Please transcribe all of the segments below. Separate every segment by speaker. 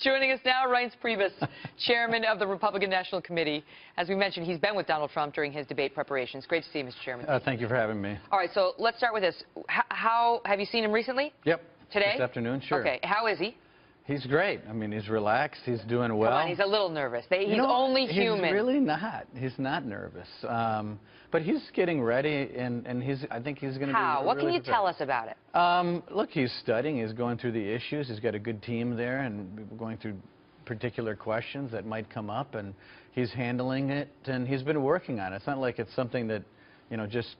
Speaker 1: Joining us now, Reince Priebus, chairman of the Republican National Committee. As we mentioned, he's been with Donald Trump during his debate preparations. Great to see you, Mr. Chairman.
Speaker 2: Thank you for having me.
Speaker 1: All right, so let's start with this. How have you seen him recently?
Speaker 2: Yep.
Speaker 1: Today?
Speaker 2: This afternoon, sure.
Speaker 1: Okay. How is he?
Speaker 2: He's great. I mean, he's relaxed. He's doing well.
Speaker 1: Come on, he's a little nervous. He's only human.
Speaker 2: He's really not. He's not nervous. But he's getting ready, and I think he's going to be
Speaker 1: How? What
Speaker 2: really
Speaker 1: can you
Speaker 2: prepared.
Speaker 1: tell us about it?
Speaker 2: Look, he's studying. He's going through the issues. He's got a good team there, and we're going through particular questions that might come up, and he's handling it, and he's been working on it. It's not like it's something that, you know, just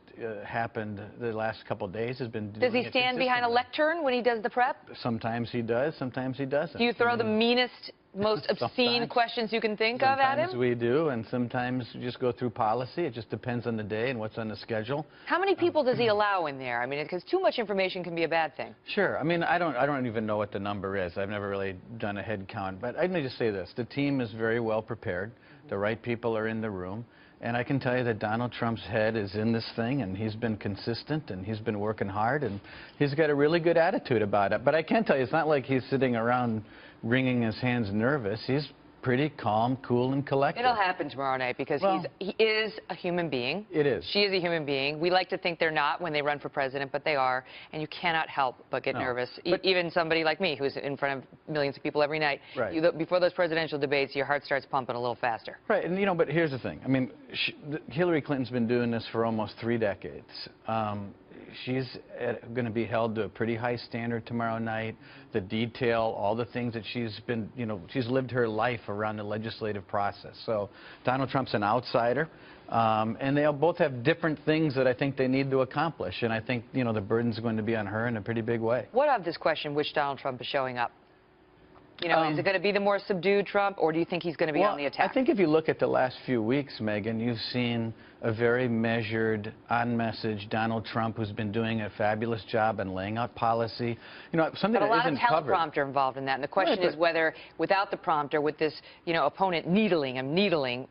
Speaker 2: happened the last couple of days. Has been.
Speaker 1: Does he stand behind a lectern when he does the prep?
Speaker 2: Sometimes he does. Sometimes he doesn't.
Speaker 1: Do you throw the meanest, most obscene questions you can think of at him?
Speaker 2: Sometimes we do, and sometimes you just go through policy. It just depends on the day and what's on the schedule.
Speaker 1: How many people does he allow in there? I mean, because too much information can be a bad thing.
Speaker 2: Sure. I mean, I don't even know what the number is. I've never really done a head count. But let me just say this. The team is very well prepared. The right people are in the room. And I can tell you that Donald Trump's head is in this thing, and he's been consistent, and he's been working hard, and he's got a really good attitude about it. But I can tell you, it's not like he's sitting around wringing his hands nervous. He's pretty calm, cool, and collected.
Speaker 1: It'll happen tomorrow night because he is a human being.
Speaker 2: It is.
Speaker 1: She is a human being. We like to think they're not when they run for president, but they are, and you cannot help but get nervous. Even somebody like me who's in front of millions of people every night.
Speaker 2: Right.
Speaker 1: Before those presidential debates, your heart starts pumping a little faster.
Speaker 2: Right, and you know, but here's the thing. I mean, Hillary Clinton's been doing this for almost 3 decades. She's going to be held to a pretty high standard tomorrow night. The detail, all the things that she's been, you know, she's lived her life around the legislative process. So Donald Trump's an outsider, and they both have different things that I think they need to accomplish. And I think, you know, the burden's going to be on her in a pretty big way.
Speaker 1: What of this question, which Donald Trump is showing up? You know, is it going to be the more subdued Trump, or do you think he's going to be on the attack?
Speaker 2: I think if you look at the last few weeks, Megan, you've seen a very measured, on-message Donald Trump who's been doing a fabulous job in laying out policy. You know, something that isn't covered.
Speaker 1: But a lot of teleprompter involved in that, and the question is whether, without the prompter, with this, you know, opponent needling him,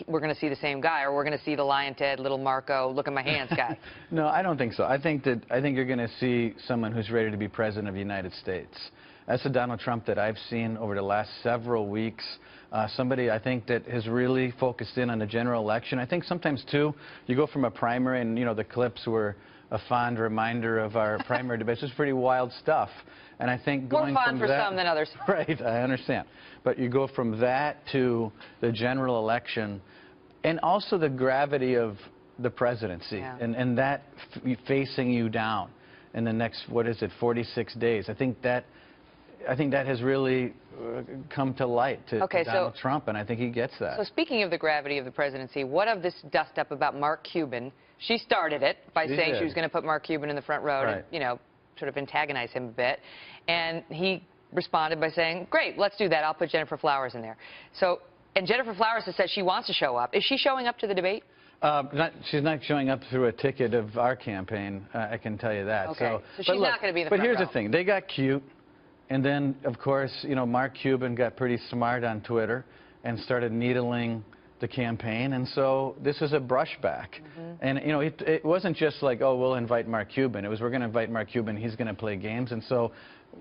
Speaker 1: we're going to see the same guy, or we're going to see the Lion Ted, little Marco, look at my hands guy.
Speaker 2: No, I don't think so. I think you're going to see someone who's ready to be president of the United States. That's the Donald Trump that I've seen over the last several weeks. Somebody, I think, that has really focused in on the general election. I think sometimes, too, you go from a primary, and, you know, the clips were a fond reminder of our primary debates. It's pretty wild stuff. And I think going
Speaker 1: more fun for some than others.
Speaker 2: Right, I understand. But you go from that to the general election, and also the gravity of the presidency, and that facing you down in the next, 46 days. I think that has really come to light to Donald Trump, and I think he gets that.
Speaker 1: So speaking of the gravity of the presidency, what of this dust-up about Mark Cuban? She started it by saying she was going to put Mark Cuban in the front row to, you know, sort of antagonize him a bit. And he responded by saying, great, let's do that. I'll put Jennifer Flowers in there. So, and Jennifer Flowers has said she wants to show up. Is she showing up to the debate?
Speaker 2: She's not showing up through a ticket of our campaign, I can tell you that.
Speaker 1: Okay, so she's not going to be in the front row.
Speaker 2: But here's the thing. They got cute. And then, of course, you know, Mark Cuban got pretty smart on Twitter and started needling the campaign. And so this is a brushback. And, you know, it wasn't just like, oh, we'll invite Mark Cuban. It was, we're going to invite Mark Cuban. He's going to play games. And so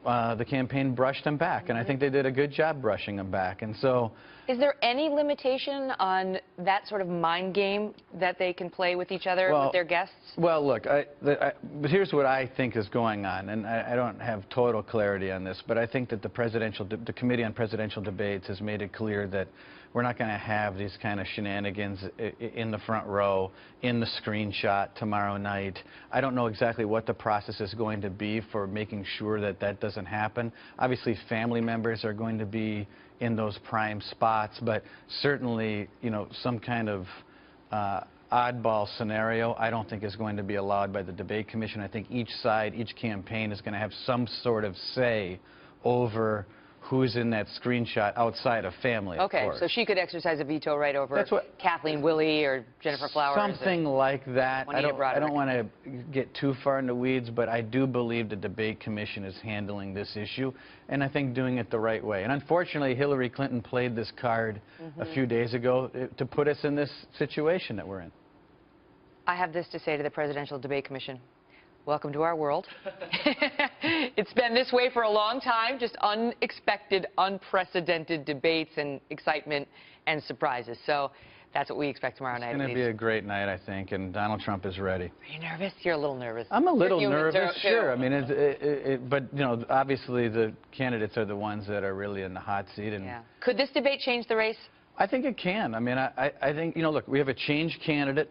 Speaker 2: the campaign brushed him back. And I think they did a good job brushing him back. And so...
Speaker 1: Is there any limitation on that sort of mind game that they can play with each other, with their guests?
Speaker 2: Well, look, but here's what I think is going on, and I don't have total clarity on this, but I think that the Committee on Presidential Debates has made it clear that we're not going to have these kind of shenanigans in the front row, in the screenshot tomorrow night. I don't know exactly what the process is going to be for making sure that that doesn't happen. Obviously, family members are going to be in those prime spots, but certainly, you know, some kind of oddball scenario I don't think is going to be allowed by the Debate Commission. I think each side, each campaign is going to have some sort of say over who's in that screenshot outside of family, of course.
Speaker 1: So she could exercise a veto right over Kathleen Willey or Jennifer Flowers.
Speaker 2: Something like that. I don't want to get too far in the weeds, but I do believe the Debate Commission is handling this issue, and I think doing it the right way. And unfortunately, Hillary Clinton played this card a few days ago to put us in this situation that we're in.
Speaker 1: I have this to say to the Presidential Debate Commission. Welcome to our world. It's been this way for a long time, just unexpected, unprecedented debates and excitement and surprises. So that's what we expect tomorrow night.
Speaker 2: It's going to be a great night, I think, and Donald Trump is ready.
Speaker 1: Are you nervous? You're a little nervous.
Speaker 2: I'm a little nervous, sure. I mean, but, you know, obviously the candidates are the ones that are really in the hot seat. And
Speaker 1: yeah. Could this debate change the race?
Speaker 2: I think it can. I mean, I think, you know, look, we have a change candidate,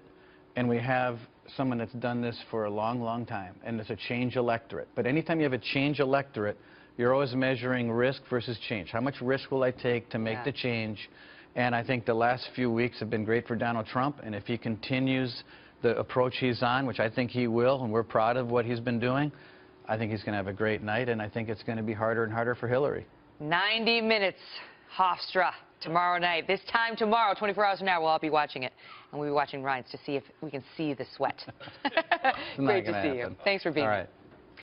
Speaker 2: and we have someone that's done this for a long, long time, and it's a change electorate. But anytime you have a change electorate, you're always measuring risk versus change. How much risk will I take to make the change? And I think the last few weeks have been great for Donald Trump, and if he continues the approach he's on, which I think he will, and we're proud of what he's been doing, I think he's going to have a great night, and I think it's going to be harder and harder for Hillary. 90 minutes, Hofstra, tomorrow night. This time tomorrow, 24 hours from now, we'll all be watching it, and we'll be watching Reince to see if we can see the sweat. Great to see you. Thanks for being here.